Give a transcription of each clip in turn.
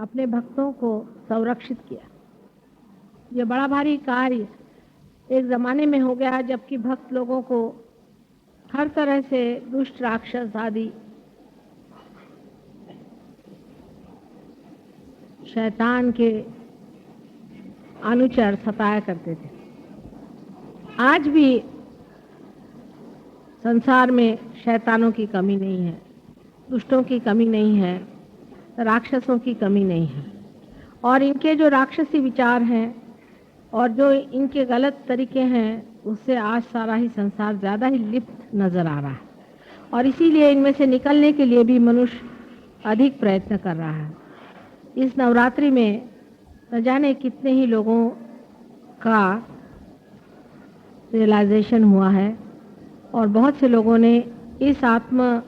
अपने भक्तों को संरक्षित किया। ये बड़ा भारी कार्य एक ज़माने में हो गया जबकि भक्त लोगों को हर तरह से दुष्ट राक्षस आदि शैतान के अनुचर सताया करते थे। आज भी संसार में शैतानों की कमी नहीं है, दुष्टों की कमी नहीं है, राक्षसों की कमी नहीं है। और इनके जो राक्षसी विचार हैं और जो इनके गलत तरीके हैं, उससे आज सारा ही संसार ज़्यादा ही लिप्त नज़र आ रहा है। और इसीलिए इनमें से निकलने के लिए भी मनुष्य अधिक प्रयत्न कर रहा है। इस नवरात्रि में न जाने कितने ही लोगों का रियलाइजेशन हुआ है और बहुत से लोगों ने इस आत्म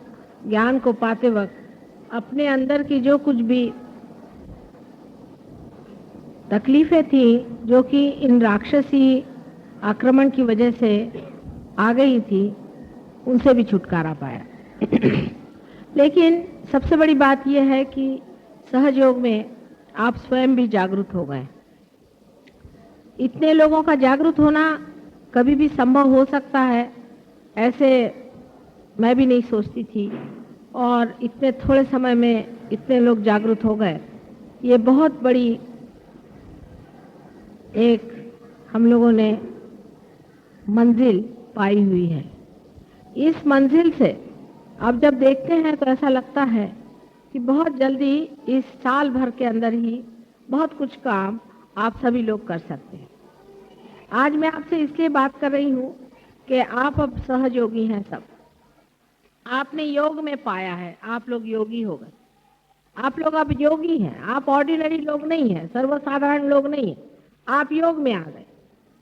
ज्ञान को पाते वक्त अपने अंदर की जो कुछ भी तकलीफें थी, जो कि इन राक्षसी आक्रमण की वजह से आ गई थी, उनसे भी छुटकारा पाया। लेकिन सबसे बड़ी बात यह है कि सहयोग में आप स्वयं भी जागरूक हो गए। इतने लोगों का जागरूक होना कभी भी संभव हो सकता है, ऐसे मैं भी नहीं सोचती थी। और इतने थोड़े समय में इतने लोग जागरूक हो गए, ये बहुत बड़ी एक हम लोगों ने मंजिल पाई हुई है। इस मंजिल से अब जब देखते हैं तो ऐसा लगता है कि बहुत जल्दी इस साल भर के अंदर ही बहुत कुछ काम आप सभी लोग कर सकते हैं। आज मैं आपसे इसलिए बात कर रही हूँ कि आप अब सहयोगी हैं। सब आपने योग में पाया है, आप लोग योगी हो गए। आप लोग अब योगी हैं, आप ऑर्डिनरी लोग नहीं हैं, सर्वसाधारण लोग नहीं हैं, आप योग में आ गए।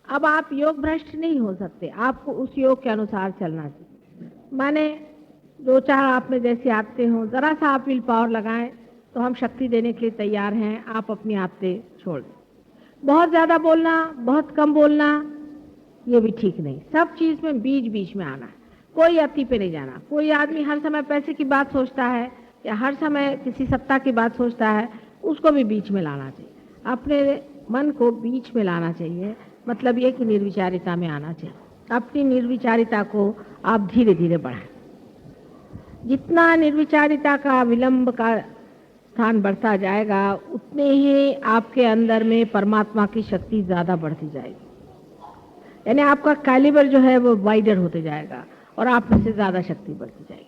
अब आप योग भ्रष्ट नहीं हो सकते, आपको उस योग के अनुसार चलना चाहिए। माने दो चार आप में जैसे आते हो, जरा सा आप विल पावर लगाएं तो हम शक्ति देने के लिए तैयार हैं। आप अपनी आदतें छोड़ दें। बहुत ज़्यादा बोलना, बहुत कम बोलना, ये भी ठीक नहीं। सब चीज़ में बीच बीच में आना है, कोई अति पे नहीं जाना। कोई आदमी हर समय पैसे की बात सोचता है या हर समय किसी सत्ता की बात सोचता है, उसको भी बीच में लाना चाहिए। अपने मन को बीच में लाना चाहिए, मतलब ये कि निर्विचारिता में आना चाहिए। अपनी निर्विचारिता को आप धीरे धीरे बढ़ाएं। जितना निर्विचारिता का विलंब का स्थान बढ़ता जाएगा, उतने ही आपके अंदर में परमात्मा की शक्ति ज़्यादा बढ़ती जाएगी। यानी आपका कैलिबर जो है वो वाइडर होते जाएगा और आप में से ज़्यादा शक्ति बढ़ती जाएगी।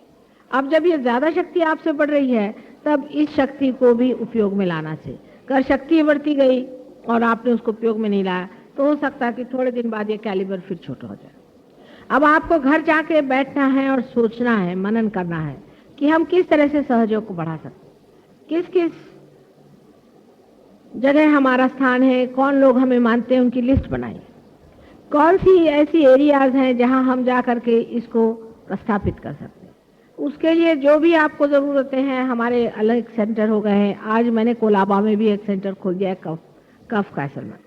अब जब ये ज़्यादा शक्ति आपसे बढ़ रही है, तब इस शक्ति को भी उपयोग में लाना चाहिए। अगर शक्ति बढ़ती गई और आपने उसको उपयोग में नहीं लाया, तो हो सकता है कि थोड़े दिन बाद ये कैलिबर फिर छोटा हो जाए। अब आपको घर जाके बैठना है और सोचना है, मनन करना है कि हम किस तरह से सहयोग को बढ़ा सकते हैं, किस किस जगह हमारा स्थान है, कौन लोग हमें मानते हैं, उनकी लिस्ट बनाइए। कौन सी ऐसी एरियाज हैं जहां हम जा करके इसको प्रस्थापित कर सकते हैं। उसके लिए जो भी आपको ज़रूरतें हैं, हमारे अलग सेंटर हो गए हैं। आज मैंने कोलाबा में भी एक सेंटर खोल दिया है, कफ कैसल में।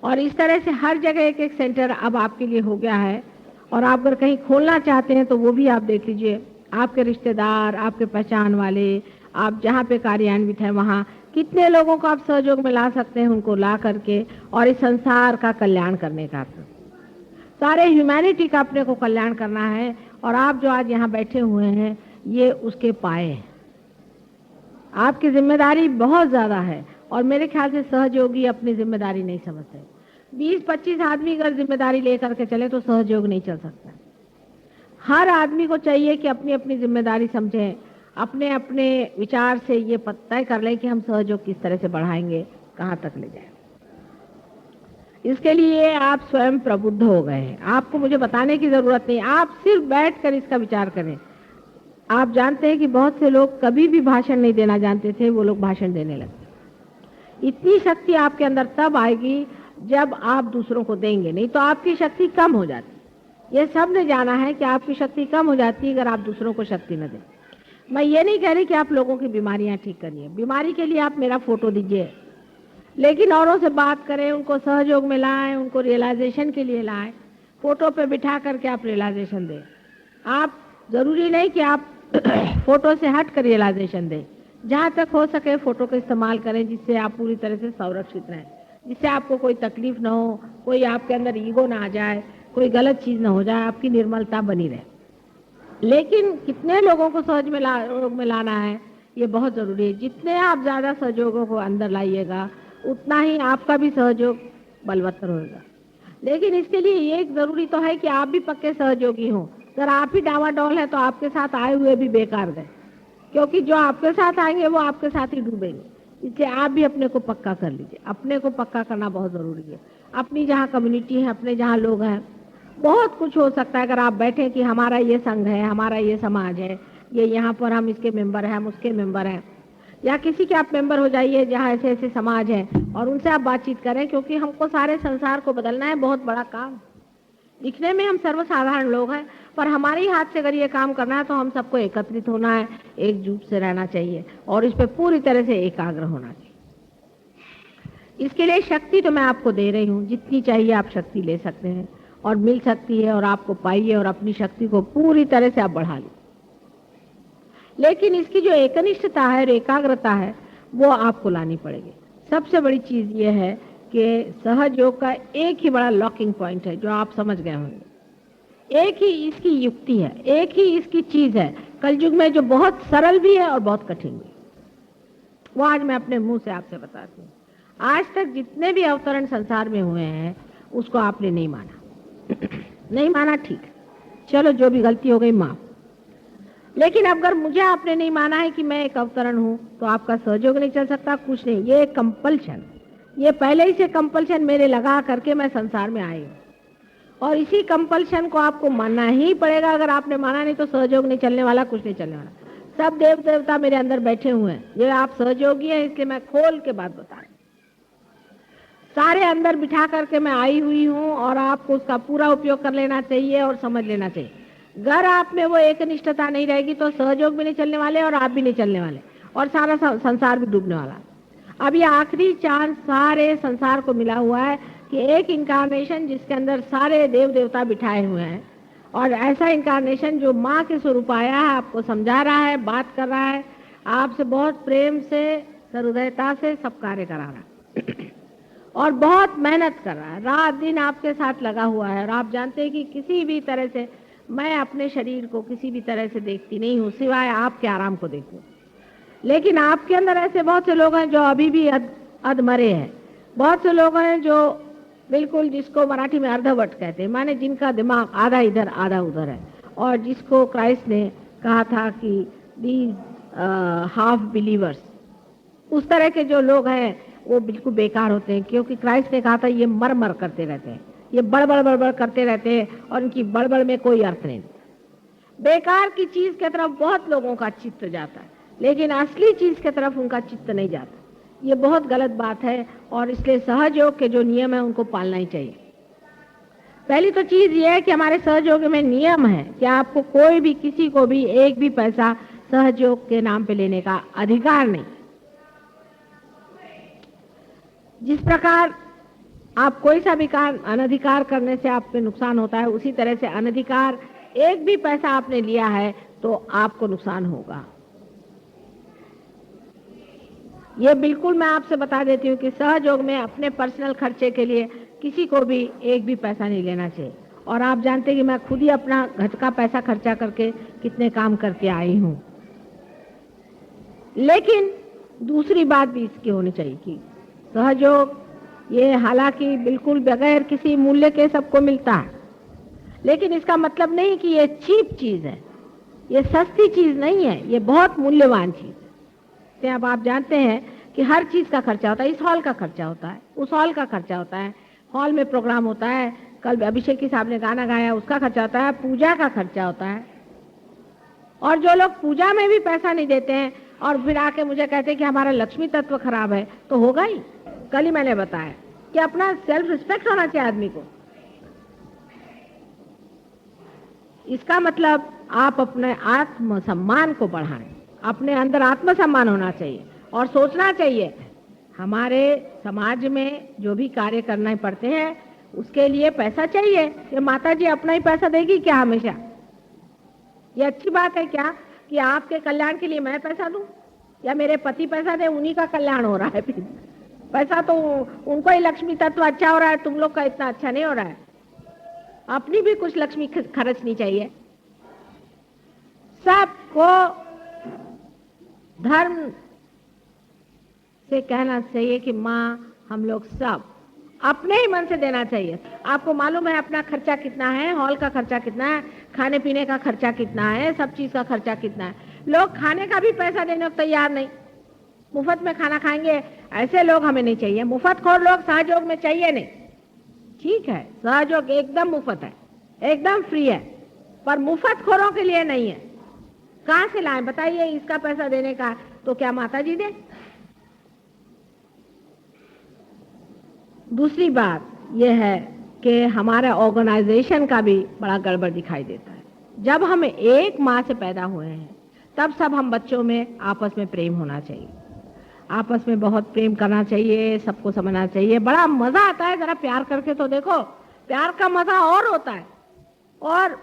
और इस तरह से हर जगह एक एक सेंटर अब आपके लिए हो गया है। और आप अगर कहीं खोलना चाहते हैं तो वो भी आप देख लीजिए। आपके रिश्तेदार, आपके पहचान वाले, आप जहाँ पे कार्यान्वित हैं वहाँ कितने लोगों को आप सहयोग में ला सकते हैं, उनको ला करके और इस संसार का कल्याण करने का, सारे ह्यूमैनिटी का अपने को कल्याण करना है। और आप जो आज यहाँ बैठे हुए हैं, ये उसके पाए हैं। आपकी जिम्मेदारी बहुत ज़्यादा है और मेरे ख्याल से सहयोगी अपनी जिम्मेदारी नहीं समझते। 20-25 आदमी अगर जिम्मेदारी लेकर के चले तो सहयोग नहीं चल सकता। हर आदमी को चाहिए कि अपनी अपनी जिम्मेदारी समझें, अपने अपने विचार से ये तय कर लें कि हम सहयोग किस तरह से बढ़ाएंगे, कहाँ तक ले जाएं। इसके लिए आप स्वयं प्रबुद्ध हो गए हैं, आपको मुझे बताने की ज़रूरत नहीं। आप सिर्फ बैठ कर इसका विचार करें। आप जानते हैं कि बहुत से लोग कभी भी भाषण नहीं देना जानते थे, वो लोग भाषण देने लगे। इतनी शक्ति आपके अंदर तब आएगी जब आप दूसरों को देंगे, नहीं तो आपकी शक्ति कम हो जाती। ये सब ने जाना है कि आपकी शक्ति कम हो जाती है अगर आप दूसरों को शक्ति न दें। मैं ये नहीं कह रही कि आप लोगों की बीमारियां ठीक करिए, बीमारी के लिए आप मेरा फोटो दीजिए, लेकिन औरों से बात करें, उनको सहयोग में लाएं, उनको रियलाइजेशन के लिए लाएं। फोटो पे बिठा करके आप रियलाइजेशन दें। आप जरूरी नहीं कि आप फोटो से हट कर रियलाइजेशन दें, जहाँ तक हो सके फोटो का इस्तेमाल करें जिससे आप पूरी तरह से संरक्षित रहें, जिससे आपको कोई तकलीफ ना हो, कोई आपके अंदर ईगो ना आ जाए, कोई गलत चीज़ ना हो जाए, आपकी निर्मलता बनी रहे। लेकिन कितने लोगों को सहयोग में लाना है ये बहुत ज़रूरी है। जितने आप ज़्यादा सहयोगों को अंदर लाइएगा उतना ही आपका भी सहयोग बलवत्तर होगा। लेकिन इसके लिए ये एक ज़रूरी तो है कि आप भी पक्के सहयोगी हों। अगर आप ही डावाडोल हैं तो आपके साथ आए हुए भी बेकार गए, क्योंकि जो आपके साथ आएंगे वो आपके साथ ही डूबेंगे। इसलिए आप भी अपने को पक्का कर लीजिए। अपने को पक्का करना बहुत ज़रूरी है। अपनी जहाँ कम्युनिटी है, अपने जहाँ लोग हैं, बहुत कुछ हो सकता है। अगर आप बैठे कि हमारा ये संघ है, हमारा ये समाज है, ये यहाँ पर हम इसके मेंबर हैं, हम उसके मेंबर हैं, या किसी के आप मेंबर हो जाइए जहाँ ऐसे ऐसे समाज है और उनसे आप बातचीत करें, क्योंकि हमको सारे संसार को बदलना है। बहुत बड़ा काम। दिखने में हम सर्वसाधारण लोग हैं, पर हमारे ही हाथ से अगर ये काम करना है तो हम सबको एकत्रित होना है, एकजुट से रहना चाहिए और इस पर पूरी तरह से एकाग्र होना चाहिए। इसके लिए शक्ति तो मैं आपको दे रही हूँ, जितनी चाहिए आप शक्ति ले सकते हैं और मिल सकती है, और आपको पाइए और अपनी शक्ति को पूरी तरह से आप बढ़ा लीजिए। लेकिन इसकी जो एकनिष्ठता है और एकाग्रता है वो आपको लानी पड़ेगी। सबसे बड़ी चीज ये है कि सहयोग का एक ही बड़ा लॉकिंग पॉइंट है जो आप समझ गए होंगे। एक ही इसकी युक्ति है, एक ही इसकी चीज है कलयुग में जो बहुत सरल भी है और बहुत कठिन भी। वो आज मैं अपने मुंह से आपसे बताती हूँ। आज तक जितने भी अवतरण संसार में हुए हैं उसको आपने नहीं माना। नहीं माना, ठीक है, चलो जो भी गलती हो गई माफ। लेकिन अगर मुझे आपने नहीं माना है कि मैं एक अवतरण हूं तो आपका सहयोग नहीं चल सकता, कुछ नहीं। ये एक कंपल्शन, ये पहले ही से कंपल्शन मेरे लगा करके मैं संसार में आई हूँ और इसी कंपल्शन को आपको मानना ही पड़ेगा। अगर आपने माना नहीं तो सहयोग नहीं चलने वाला, कुछ नहीं चलने वाला। सब देव देवता मेरे अंदर बैठे हुए हैं, ये आप सहयोगी हैं, इसलिए मैं खोल के बात बता रही हूँ। सारे अंदर बिठा करके मैं आई हुई हूँ और आपको उसका पूरा उपयोग कर लेना चाहिए और समझ लेना चाहिए। अगर आप में वो एक निष्ठता नहीं रहेगी तो सहयोग भी नहीं चलने वाले और आप भी नहीं चलने वाले और सारा संसार भी डूबने वाला। अब ये आखिरी चांस सारे संसार को मिला हुआ है कि एक इंकारनेशन जिसके अंदर सारे देव देवता बिठाए हुए हैं, और ऐसा इंकारनेशन जो माँ के स्वरूप आया है, आपको समझा रहा है, बात कर रहा है, आपसे बहुत प्रेम से, सहृदयता से सब कार्य करा रहा है और बहुत मेहनत कर रहा है, रात दिन आपके साथ लगा हुआ है। और आप जानते हैं कि किसी भी तरह से मैं अपने शरीर को किसी भी तरह से देखती नहीं हूँ सिवाय आपके आराम को देखूं। लेकिन आपके अंदर ऐसे बहुत से लोग हैं जो अभी भी अधमरे हैं। बहुत से लोग हैं जो बिल्कुल, जिसको मराठी में अर्धवट कहते हैं, माने जिनका दिमाग आधा इधर आधा उधर है, और जिसको क्राइस्ट ने कहा था कि दीज हाफ बिलीवर्स, उस तरह के जो लोग हैं वो बिल्कुल बेकार होते हैं। क्योंकि क्राइस्ट ने कहा था ये मर मर करते रहते हैं, ये बड़बड़ बड़बड़ करते रहते हैं और इनकी बड़बड़ में कोई अर्थ नहीं। बेकार की चीज की तरफ बहुत लोगों का चित्त जाता है, लेकिन असली चीज की तरफ उनका चित्त नहीं जाता। ये बहुत गलत बात है और इसलिए सहयोग के जो नियम है उनको पालना ही चाहिए। पहली तो चीज ये है कि हमारे सहयोग में नियम है कि आपको कोई भी, किसी को भी एक भी पैसा सहयोग के नाम पे लेने का अधिकार नहीं। जिस प्रकार आप कोई सा भी काम अनधिकार करने से आप पे नुकसान होता है, उसी तरह से अनधिकार एक भी पैसा आपने लिया है तो आपको नुकसान होगा। ये बिल्कुल मैं आपसे बता देती हूँ कि सहयोग में अपने पर्सनल खर्चे के लिए किसी को भी एक भी पैसा नहीं लेना चाहिए। और आप जानते हैं कि मैं खुद ही अपना घर का पैसा खर्चा करके कितने काम करके आई हूँ। लेकिन दूसरी बात भी इसकी होनी चाहिए कि सहयोग ये हालांकि बिल्कुल बगैर किसी मूल्य के सबको मिलता है, लेकिन इसका मतलब नहीं कि ये चीप चीज है, ये सस्ती चीज नहीं है, ये बहुत मूल्यवान चीज है। अब आप जानते हैं कि हर चीज का खर्चा होता है। इस हॉल का खर्चा होता है, उस हॉल का खर्चा होता है, हॉल में प्रोग्राम होता है, कल अभिषेक की साहब ने गाना गाया उसका खर्चा होता है, पूजा का खर्चा होता है। और जो लोग पूजा में भी पैसा नहीं देते हैं और फिर आके मुझे कहते हैं कि हमारा लक्ष्मी तत्व खराब है, तो होगा ही। कल ही मैंने बताया कि अपना सेल्फ रिस्पेक्ट होना चाहिए आदमी को। इसका मतलब आप अपने आत्म सम्मान को बढ़ाएं, अपने अंदर आत्म सम्मान होना चाहिए और सोचना चाहिए हमारे समाज में जो भी कार्य करना पड़ते हैं उसके लिए पैसा चाहिए। ये माता जी अपना ही पैसा देगी क्या हमेशा? ये अच्छी बात है क्या कि आपके कल्याण के लिए मैं पैसा दूं? या मेरे पति पैसा दे, उन्हीं का कल्याण हो रहा है। फिर पैसा तो उनको ही लक्ष्मी तत्व अच्छा हो रहा है, तुम लोग का इतना अच्छा नहीं हो रहा है। अपनी भी कुछ लक्ष्मी खर्चनी चाहिए। सबको धर्म से कहना चाहिए कि माँ हम लोग सब अपने ही मन से देना चाहिए। आपको मालूम है अपना खर्चा कितना है, हॉल का खर्चा कितना है, खाने पीने का खर्चा कितना है, सब चीज का खर्चा कितना है। लोग खाने का भी पैसा देने को तैयार नहीं, मुफ्त में खाना खाएंगे। ऐसे लोग हमें नहीं चाहिए। मुफ्तखोर लोग सहयोग में चाहिए नहीं। ठीक है, सहयोग एकदम मुफ्त है, एकदम फ्री है, पर मुफ्तखोरों के लिए नहीं है। कहां से लाएं बताइए? इसका पैसा देने का तो क्या माता जी दे? दूसरी बात यह है कि हमारा ऑर्गेनाइजेशन का भी बड़ा गड़बड़ दिखाई देता है। जब हम एक माँ से पैदा हुए हैं तब सब हम बच्चों में आपस में प्रेम होना चाहिए, आपस में बहुत प्रेम करना चाहिए, सबको समझना चाहिए। बड़ा मजा आता है जरा प्यार करके तो देखो, प्यार का मजा और होता है। और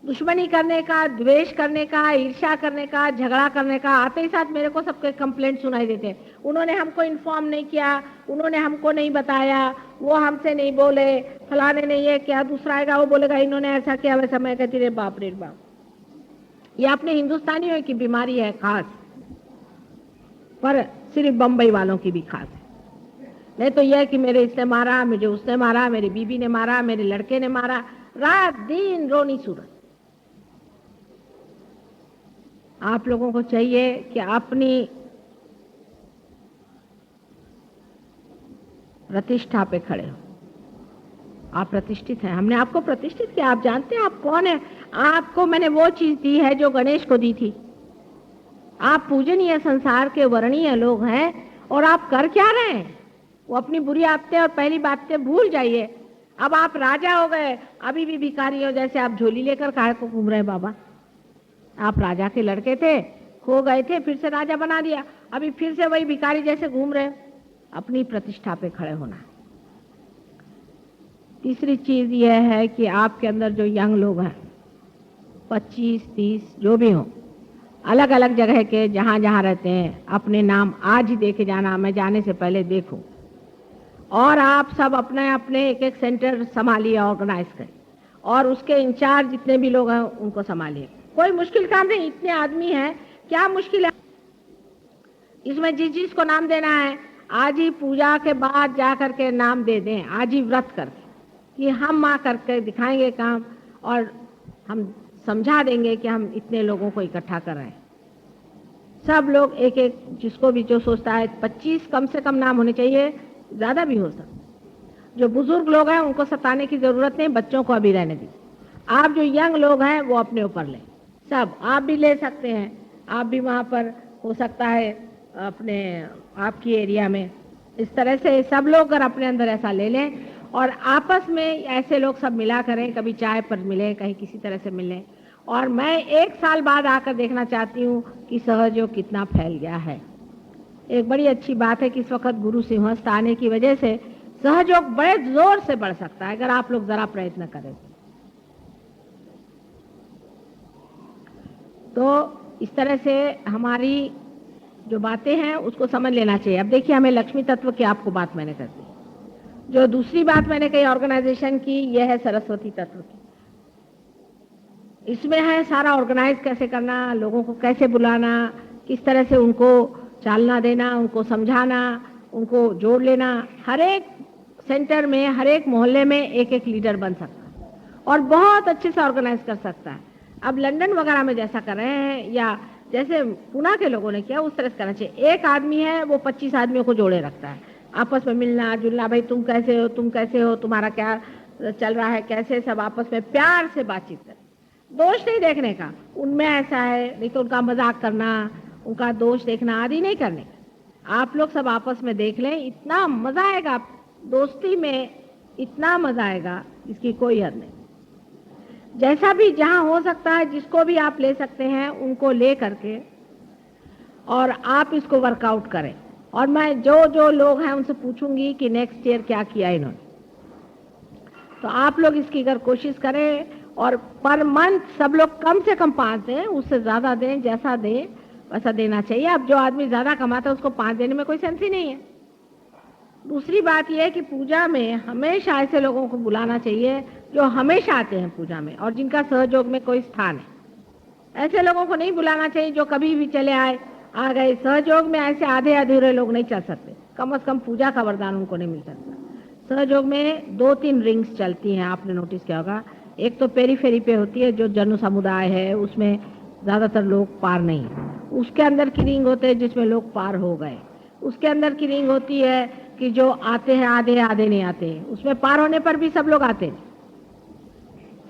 दुश्मनी करने का, द्वेष करने का, ईर्ष्या करने का, झगड़ा करने का, आते ही साथ मेरे को सबके कंप्लेंट सुनाई देते हैं। उन्होंने हमको इन्फॉर्म नहीं किया, उन्होंने हमको नहीं बताया, वो हमसे नहीं बोले, फलाने ने ये किया, दूसरा आएगा वो बोलेगा इन्होंने ऐसा किया वैसा। मैं कहती रे बाप रे बाप, ये अपने हिंदुस्तानियों की बीमारी है खास, पर सिर्फ बम्बई वालों की भी खास है। नहीं तो यह कि मेरे इसने मारा, मुझे उसने मारा, मेरी बीबी ने मारा, मेरे लड़के ने मारा, रात दिन रोनी सूरत। आप लोगों को चाहिए कि अपनी प्रतिष्ठा पे खड़े हो। आप प्रतिष्ठित हैं, हमने आपको प्रतिष्ठित किया। आप जानते हैं आप कौन है? आपको मैंने वो चीज दी है जो गणेश को दी थी। आप पूजनीय संसार के वर्णीय लोग हैं और आप कर क्या रहे हैं? वो अपनी बुरी आदतें और पहली बातें भूल जाइए। अब आप राजा हो गए, अभी भी भिखारी हो जैसे आप झोली लेकर काहे को घूम रहे हैं बाबा? आप राजा के लड़के थे, खो गए थे, फिर से राजा बना दिया, अभी फिर से वही भिखारी जैसे घूम रहे। अपनी प्रतिष्ठा पे खड़े होना। तीसरी चीज यह है कि आपके अंदर जो यंग लोग हैं, 25-30 जो भी हो, अलग अलग जगह के जहां जहां रहते हैं, अपने नाम आज ही देके जाना, मैं जाने से पहले देखूं। और आप सब अपने अपने एक एक सेंटर संभालिए, ऑर्गेनाइज करें, और उसके इंचार्ज जितने भी लोग हैं उनको संभालिए। कोई मुश्किल काम नहीं, इतने आदमी हैं, क्या मुश्किल है इसमें? जिस जिस को नाम देना है आज ही पूजा के बाद जा करके नाम दे दें, आज ही व्रत करके कि हम माँ करके दिखाएंगे काम, और हम समझा देंगे कि हम इतने लोगों को इकट्ठा कर रहे हैं। सब लोग एक एक, जिसको भी जो सोचता है 25 कम से कम नाम होने चाहिए, ज्यादा भी हो सकता। जो बुजुर्ग लोग हैं उनको सताने की जरूरत नहीं, बच्चों को अभी रहने दीजिए। आप जो यंग लोग हैं वो अपने ऊपर लें, सब आप भी ले सकते हैं। आप भी वहाँ पर हो सकता है अपने आपकी एरिया में इस तरह से सब लोग अगर अपने अंदर ऐसा ले लें और आपस में ऐसे लोग सब मिला करें, कभी चाय पर मिले, कहीं किसी तरह से मिलें। और मैं 1 साल बाद आकर देखना चाहती हूँ कि सहयोग कितना फैल गया है। एक बड़ी अच्छी बात है कि इस वक्त गुरु सिंहस्थ आने की वजह से सहयोग बड़े जोर से बढ़ सकता है अगर आप लोग जरा प्रयत्न करें तो। इस तरह से हमारी जो बातें हैं उसको समझ लेना चाहिए। अब देखिए, हमें लक्ष्मी तत्व की आपको बात मैंने कर दी। जो दूसरी बात मैंने कही ऑर्गेनाइजेशन की, यह है सरस्वती तत्व की। इसमें है सारा ऑर्गेनाइज कैसे करना, लोगों को कैसे बुलाना, किस तरह से उनको चालना देना, उनको समझाना, उनको जोड़ लेना। हर एक सेंटर में, हर एक मोहल्ले में एक एक लीडर बन सकता है और बहुत अच्छे से ऑर्गेनाइज कर सकता है। अब लंदन वगैरह में जैसा कर रहे हैं या जैसे पुणे के लोगों ने किया, उस तरह से करना चाहिए। एक आदमी है वो 25 आदमियों को जोड़े रखता है, आपस में मिलना जुलना, भाई तुम कैसे हो, तुम कैसे हो, तुम्हारा क्या चल रहा है, कैसे, सब आपस में प्यार से बातचीत करें। दोष नहीं देखने का, उनमें ऐसा है, नहीं तो उनका मजाक करना, उनका दोष देखना आदि नहीं करने। आप लोग सब आपस में देख लें, इतना मजा आएगा दोस्ती में, इतना मजा आएगा इसकी कोई हद नहीं। जैसा भी जहां हो सकता है, जिसको भी आप ले सकते हैं उनको ले करके और आप इसको वर्कआउट करें। और मैं जो जो लोग हैं उनसे पूछूंगी कि नेक्स्ट ईयर क्या किया इन्होंने, तो आप लोग इसकी अगर कोशिश करें और पर मंथ सब लोग कम से कम 5 दें, उससे ज्यादा दें, जैसा दें, वैसा देना चाहिए। अब जो आदमी ज़्यादा कमाता है उसको 5 देने में कोई सेंस ही नहीं है। दूसरी बात यह है कि पूजा में हमेशा ऐसे लोगों को बुलाना चाहिए जो हमेशा आते हैं पूजा में और जिनका सहयोग में कोई स्थान है। ऐसे लोगों को नहीं बुलाना चाहिए जो कभी भी चले आए आ गए। सहयोग में ऐसे आधे अधूरे लोग नहीं चल सकते, कम से कम पूजा का वरदान उनको नहीं मिल सकता। सहयोग में 2-3 रिंग्स चलती हैं, आपने नोटिस किया होगा। एक तो पेरीफेरी पे होती है जो जन समुदाय है, उसमें ज़्यादातर लोग पार नहीं है। उसके अंदर की रिंग होते हैं जिसमें लोग पार हो गए। उसके अंदर की रिंग होती है कि जो आते हैं आधे आधे नहीं आते, उसमें पार होने पर भी सब लोग आते हैं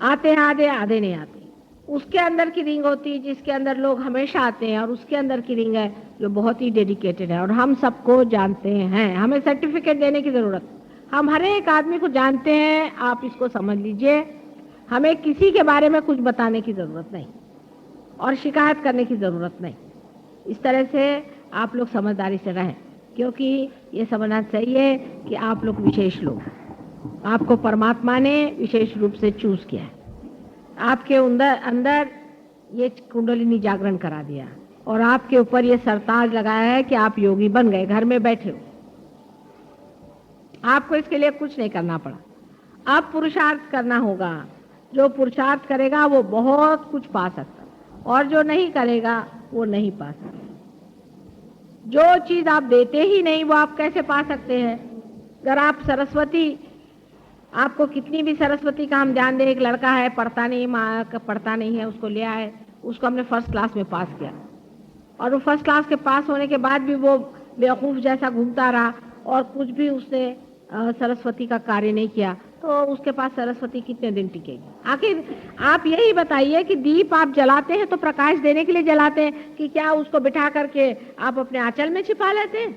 आधे आधे नहीं आते। उसके अंदर की रिंग होती है जिसके अंदर लोग हमेशा आते हैं, और उसके अंदर की रिंग है जो बहुत ही डेडिकेटेड है और हम सबको जानते हैं। हमें सर्टिफिकेट देने की जरूरत, हम हर एक आदमी को जानते हैं। आप इसको समझ लीजिए, हमें किसी के बारे में कुछ बताने की जरूरत नहीं और शिकायत करने की जरूरत नहीं। इस तरह से आप लोग समझदारी से रहें, क्योंकि ये समझना चाहिए कि आप लोग विशेष लोग, आपको परमात्मा ने विशेष रूप से चूज किया है। आपके अंदर ये कुंडलिनी जागरण करा दिया और आपके ऊपर ये सरताज लगाया है कि आप योगी बन गए, घर में बैठे हो। आपको इसके लिए कुछ नहीं करना पड़ा। अब पुरुषार्थ करना होगा। जो पुरुषार्थ करेगा वो बहुत कुछ पा सकता और जो नहीं करेगा वो नहीं पा सकता। जो चीज आप देते ही नहीं वो आप कैसे पा सकते हैं? अगर आप सरस्वती, आपको कितनी भी सरस्वती का हम ध्यान दें, एक लड़का है पढ़ता नहीं, माँ का पढ़ता नहीं है, उसको ले आए, उसको हमने फर्स्ट क्लास में पास किया और वो फर्स्ट क्लास के पास होने के बाद भी वो बेवकूफ जैसा घूमता रहा और कुछ भी उसने सरस्वती का कार्य नहीं किया, तो उसके पास सरस्वती कितने दिन टिकेगी? आखिर आप यही बताइए कि दीप आप जलाते हैं तो प्रकाश देने के लिए जलाते हैं कि क्या उसको बिठा करके आप अपने आंचल में छिपा लेते हैं?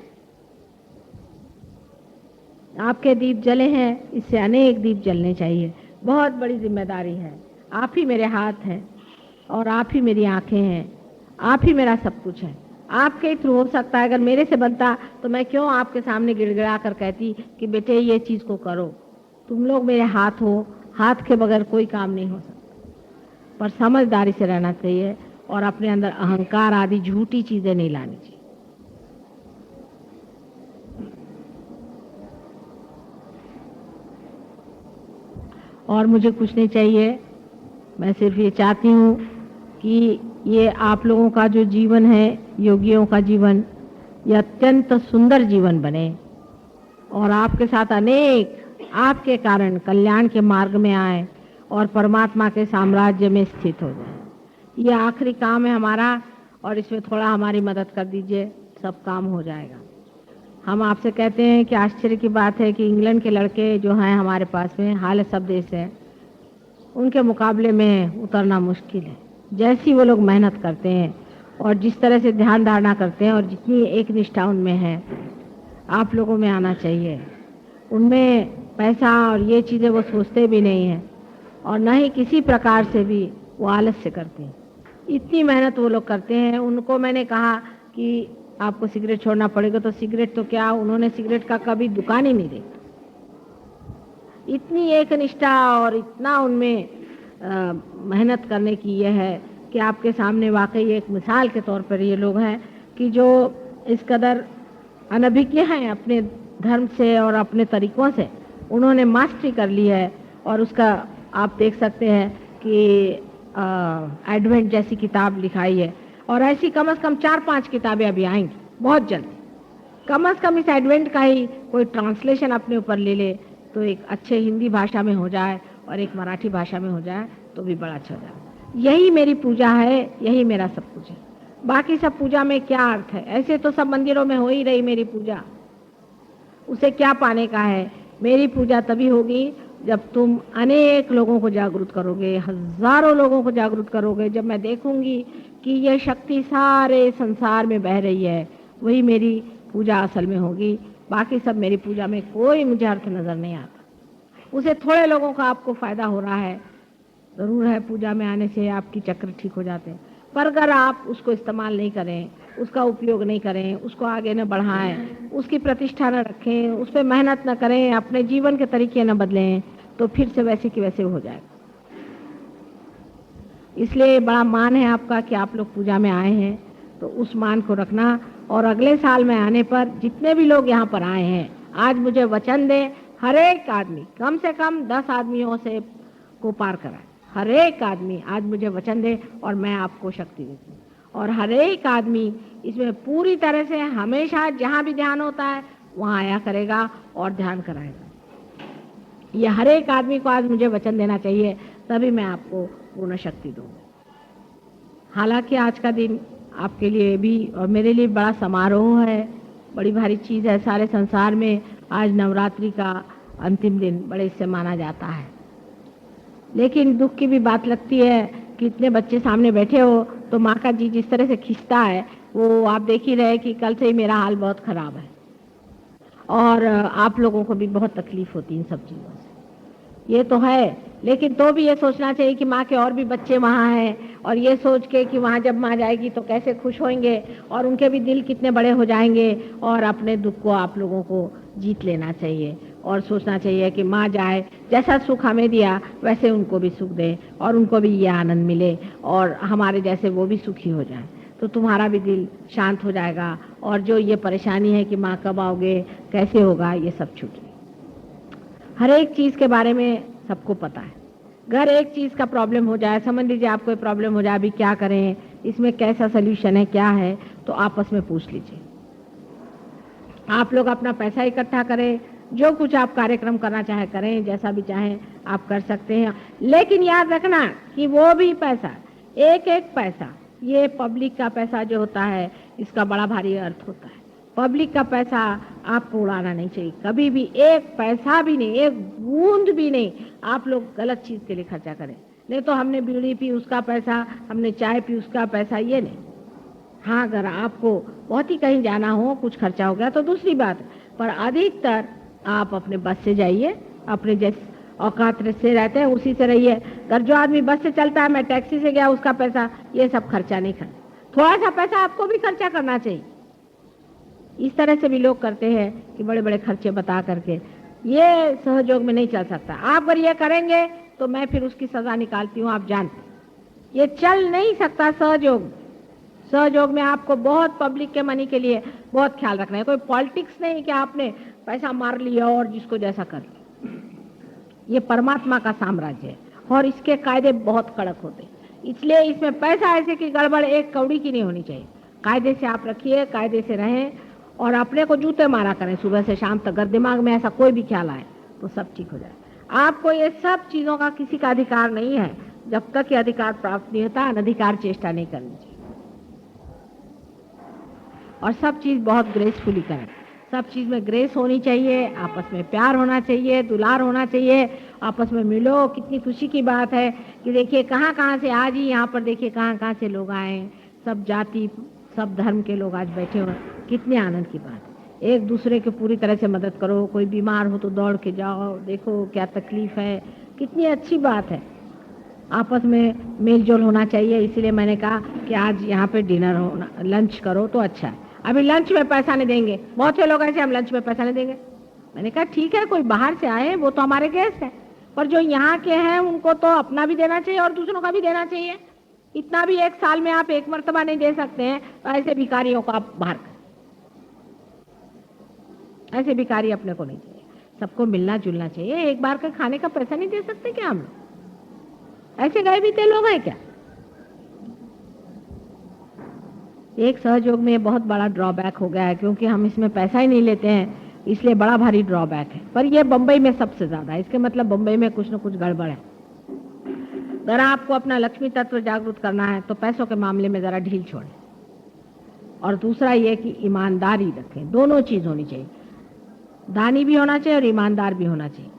आपके दीप जले हैं, इससे अनेक दीप जलने चाहिए। बहुत बड़ी जिम्मेदारी है। आप ही मेरे हाथ हैं और आप ही मेरी आंखें हैं, आप ही मेरा सब कुछ है। आपके थ्रू हो सकता है। अगर मेरे से बनता तो मैं क्यों आपके सामने गिड़गिड़ा कर कहती कि बेटे ये चीज को करो। तुम लोग मेरे हाथ हो, हाथ के बगैर कोई काम नहीं हो सकता। पर समझदारी से रहना चाहिए और अपने अंदर अहंकार आदि झूठी चीजें नहीं लानी चाहिए। और मुझे कुछ नहीं चाहिए, मैं सिर्फ ये चाहती हूँ कि ये आप लोगों का जो जीवन है, योगियों का जीवन, ये अत्यंत सुंदर जीवन बने और आपके साथ अनेक आपके कारण कल्याण के मार्ग में आए और परमात्मा के साम्राज्य में स्थित हो जाए। ये आखिरी काम है हमारा और इसमें थोड़ा हमारी मदद कर दीजिए, सब काम हो जाएगा। हम आपसे कहते हैं कि आश्चर्य की बात है कि इंग्लैंड के लड़के जो हैं हमारे पास में, हाल सब देश है, उनके मुकाबले में उतरना मुश्किल है। जैसी वो लोग मेहनत करते हैं और जिस तरह से ध्यान धारणा करते हैं और जितनी एक निष्ठा उनमें है, आप लोगों में आना चाहिए। उनमें पैसा और ये चीज़ें वो सोचते भी नहीं हैं और न ही किसी प्रकार से भी वो आलस्य करते हैं। इतनी मेहनत वो लोग करते हैं। उनको मैंने कहा कि आपको सिगरेट छोड़ना पड़ेगा, तो सिगरेट तो क्या, उन्होंने सिगरेट का कभी दुकान ही नहीं देखा। इतनी एक निष्ठा और इतना उनमें मेहनत करने की ये है कि आपके सामने वाकई एक मिसाल के तौर पर ये लोग हैं कि जो इस कदर अनभिज्ञ हैं अपने धर्म से और अपने तरीकों से, उन्होंने मास्टरी कर ली है। और उसका आप देख सकते हैं कि एडवेंट जैसी किताब लिखाई है और ऐसी कम से कम 4-5 किताबें अभी आएंगी बहुत जल्द। कम से कम इस एडवेंट का ही कोई ट्रांसलेशन अपने ऊपर ले ले तो एक अच्छे हिंदी भाषा में हो जाए और एक मराठी भाषा में हो जाए तो भी बड़ा अच्छा हो जाए। यही मेरी पूजा है, यही मेरा सब कुछ है। बाकी सब पूजा में क्या अर्थ है? ऐसे तो सब मंदिरों में हो ही रही मेरी पूजा, उसे क्या पाने का है? मेरी पूजा तभी होगी जब तुम अनेक लोगों को जागरूक करोगे, हजारों लोगों को जागरूक करोगे। जब मैं देखूंगी कि यह शक्ति सारे संसार में बह रही है, वही मेरी पूजा असल में होगी। बाकी सब मेरी पूजा में कोई मुझे अर्थ नजर नहीं आता। उसे थोड़े लोगों का आपको फायदा हो रहा है, जरूर है, पूजा में आने से आपकी चक्र ठीक हो जाते हैं, पर अगर आप उसको इस्तेमाल नहीं करें, उसका उपयोग नहीं करें, उसको आगे न बढ़ाएं, उसकी प्रतिष्ठा न रखें, उस पर मेहनत न करें, अपने जीवन के तरीके न बदलें, तो फिर से वैसे की वैसे हो जाएगा। इसलिए बड़ा मान है आपका कि आप लोग पूजा में आए हैं तो उस मान को रखना। और अगले साल में आने पर जितने भी लोग यहाँ पर आए हैं, आज मुझे वचन दें, हर एक आदमी कम से कम 10 आदमियों से को पार कराए। हर एक आदमी आज मुझे वचन दे और मैं आपको शक्ति देती हूँ। और हर एक आदमी इसमें पूरी तरह से हमेशा जहाँ भी ध्यान होता है वहाँ आया करेगा और ध्यान कराएगा। ये हर एक आदमी को आज मुझे वचन देना चाहिए, तभी मैं आपको पूर्ण शक्ति दूँगा। हालांकि आज का दिन आपके लिए भी और मेरे लिए बड़ा समारोह है, बड़ी भारी चीज़ है। सारे संसार में आज नवरात्रि का अंतिम दिन बड़े इससे माना जाता है। लेकिन दुख की भी बात लगती है कि इतने बच्चे सामने बैठे हो तो माँ का जी जिस तरह से खींचता है वो आप देख ही रहे कि कल से ही मेरा हाल बहुत ख़राब है और आप लोगों को भी बहुत तकलीफ होती है इन सब चीज़ों से। ये तो है, लेकिन तो भी ये सोचना चाहिए कि माँ के और भी बच्चे वहाँ हैं और ये सोच के कि वहाँ जब माँ जाएगी तो कैसे खुश होंगे और उनके भी दिल कितने बड़े हो जाएंगे। और अपने दुख को आप लोगों को जीत लेना चाहिए और सोचना चाहिए कि माँ जाए, जैसा सुख हमें दिया वैसे उनको भी सुख दे और उनको भी ये आनंद मिले और हमारे जैसे वो भी सुखी हो जाए, तो तुम्हारा भी दिल शांत हो जाएगा। और जो ये परेशानी है कि माँ कब आओगे, कैसे होगा, ये सब छूटे। हर एक चीज़ के बारे में सबको पता है। अगर एक चीज़ का प्रॉब्लम हो जाए, समझ लीजिए आपको प्रॉब्लम हो जाए, अभी क्या करें, इसमें कैसा सल्यूशन है, क्या है, तो आपस में पूछ लीजिए। आप लोग अपना पैसा इकट्ठा करें, जो कुछ आप कार्यक्रम करना चाहे करें, जैसा भी चाहें आप कर सकते हैं। लेकिन याद रखना कि वो भी पैसा, एक एक पैसा, ये पब्लिक का पैसा जो होता है इसका बड़ा भारी अर्थ होता है। पब्लिक का पैसा आपको उड़ाना नहीं चाहिए कभी भी, एक पैसा भी नहीं, एक बूंद भी नहीं आप लोग गलत चीज़ के लिए खर्चा करें। नहीं तो हमने बीड़ी पी उसका पैसा, हमने चाय पी उसका पैसा, ये नहीं। हाँ, अगर आपको बहुत ही कहीं जाना हो, कुछ खर्चा हो गया तो दूसरी बात, पर अधिकतर आप अपने बस से जाइए, अपने जैसे औकात से रहते हैं उसी से रहिए। अगर जो आदमी बस से चलता है, मैं टैक्सी से गया, उसका पैसा, ये सब खर्चा नहीं करना। थोड़ा सा पैसा आपको भी खर्चा करना चाहिए। इस तरह से भी लोग करते हैं कि बड़े बड़े खर्चे बता करके, ये सहयोग में नहीं चल सकता। आप अगर ये करेंगे तो मैं फिर उसकी सजा निकालती हूँ, आप जानते। ये चल नहीं सकता सहयोग। सहयोग में आपको बहुत पब्लिक के मनी के लिए बहुत ख्याल रखना है। कोई पॉलिटिक्स नहीं कि आपने पैसा मार लिया और जिसको जैसा कर लिया। ये परमात्मा का साम्राज्य है और इसके कायदे बहुत कड़क होते हैं। इसलिए इसमें पैसा ऐसे की गड़बड़ एक कौड़ी की नहीं होनी चाहिए। कायदे से आप रखिए, कायदे से रहें और अपने को जूते मारा करें सुबह से शाम तक। अगर दिमाग में ऐसा कोई भी ख्याल आए तो सब ठीक हो जाए। आपको ये सब चीज़ों का किसी का अधिकार नहीं है जब तक ये अधिकार प्राप्त नहीं होता। अनधिकार चेष्टा नहीं करनी चाहिए और सब चीज़ बहुत ग्रेसफुली करें। सब चीज़ में ग्रेस होनी चाहिए, आपस में प्यार होना चाहिए, दुलार होना चाहिए, आपस में मिलो। कितनी खुशी की बात है कि देखिए कहाँ कहाँ से आज ही यहाँ पर देखिए कहाँ कहाँ से लोग आए, सब जाति सब धर्म के लोग आज बैठे हुए। कितने आनंद की बात है। एक दूसरे के पूरी तरह से मदद करो। कोई बीमार हो तो दौड़ के जाओ, देखो क्या तकलीफ है, कितनी अच्छी बात है। आपस में मेल जोल होना चाहिए। इसीलिए मैंने कहा कि आज यहाँ पे डिनर होना, लंच करो तो अच्छा है। अभी लंच में पैसा नहीं देंगे, बहुत से लोग ऐसे हम लंच में पैसा नहीं देंगे। मैंने कहा ठीक है, कोई बाहर से आए वो तो हमारे गेस्ट हैं, पर जो यहाँ के हैं उनको तो अपना भी देना चाहिए और दूसरों का भी देना चाहिए। इतना भी एक साल में आप एक मर्तबा नहीं दे सकते हैं, तो ऐसे भिखारियों को आप बाहर करें। ऐसे भिखारी अपने को नहीं चाहिए, सबको मिलना जुलना चाहिए। एक बार का खाने का पैसा नहीं दे सकते क्या हम? ऐसे गए बीते लोग हैं क्या? एक सहयोग में बहुत बड़ा ड्रॉबैक हो गया है, क्योंकि हम इसमें पैसा ही नहीं लेते हैं, इसलिए बड़ा भारी ड्रॉबैक है। पर यह बंबई में सबसे ज्यादा है। इसके मतलब बंबई में कुछ न कुछ गड़बड़ है। अगर आपको अपना लक्ष्मी तत्व जागरूक करना है तो पैसों के मामले में जरा ढील छोड़ें। और दूसरा ये कि ईमानदारी रखें। दोनों चीज होनी चाहिए, दानी भी होना चाहिए और ईमानदार भी होना चाहिए।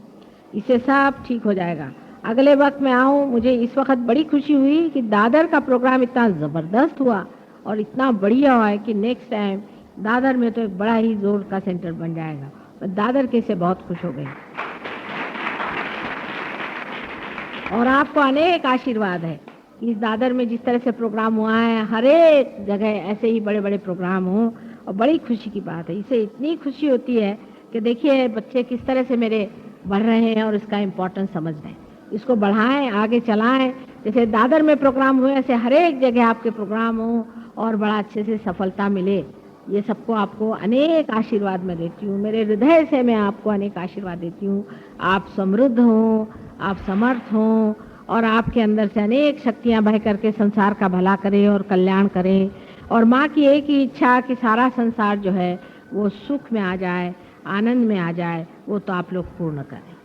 इससे सब ठीक हो जाएगा। अगले वक्त में आऊँ, मुझे इस वक्त बड़ी खुशी हुई कि दादर का प्रोग्राम इतना ज़बरदस्त हुआ और इतना बढ़िया हुआ है कि नेक्स्ट टाइम दादर में तो एक बड़ा ही जोर का सेंटर बन जाएगा। मैं दादर के से बहुत खुश हो गई। और आपको अनेक आशीर्वाद है कि इस दादर में जिस तरह से प्रोग्राम हुआ है, हर एक जगह ऐसे ही बड़े बड़े प्रोग्राम हों, और बड़ी खुशी की बात है। इससे इतनी खुशी होती है कि देखिए बच्चे किस तरह से मेरे बढ़ रहे हैं और इसका इम्पोर्टेंस समझ रहे हैं। इसको बढ़ाएं, आगे चलाएं। जैसे दादर में प्रोग्राम हुए, ऐसे हर एक जगह आपके प्रोग्राम हो और बड़ा अच्छे से सफलता मिले, ये सबको आपको अनेक आशीर्वाद मैं देती हूँ। मेरे हृदय से मैं आपको अनेक आशीर्वाद देती हूँ। आप समृद्ध हों, आप समर्थ हों और आपके अंदर से अनेक शक्तियाँ बह करके संसार का भला करें और कल्याण करें। और माँ की एक ही इच्छा कि सारा संसार जो है वो सुख में आ जाए, आनंद में आ जाए, वो तो आप लोग पूर्ण करें।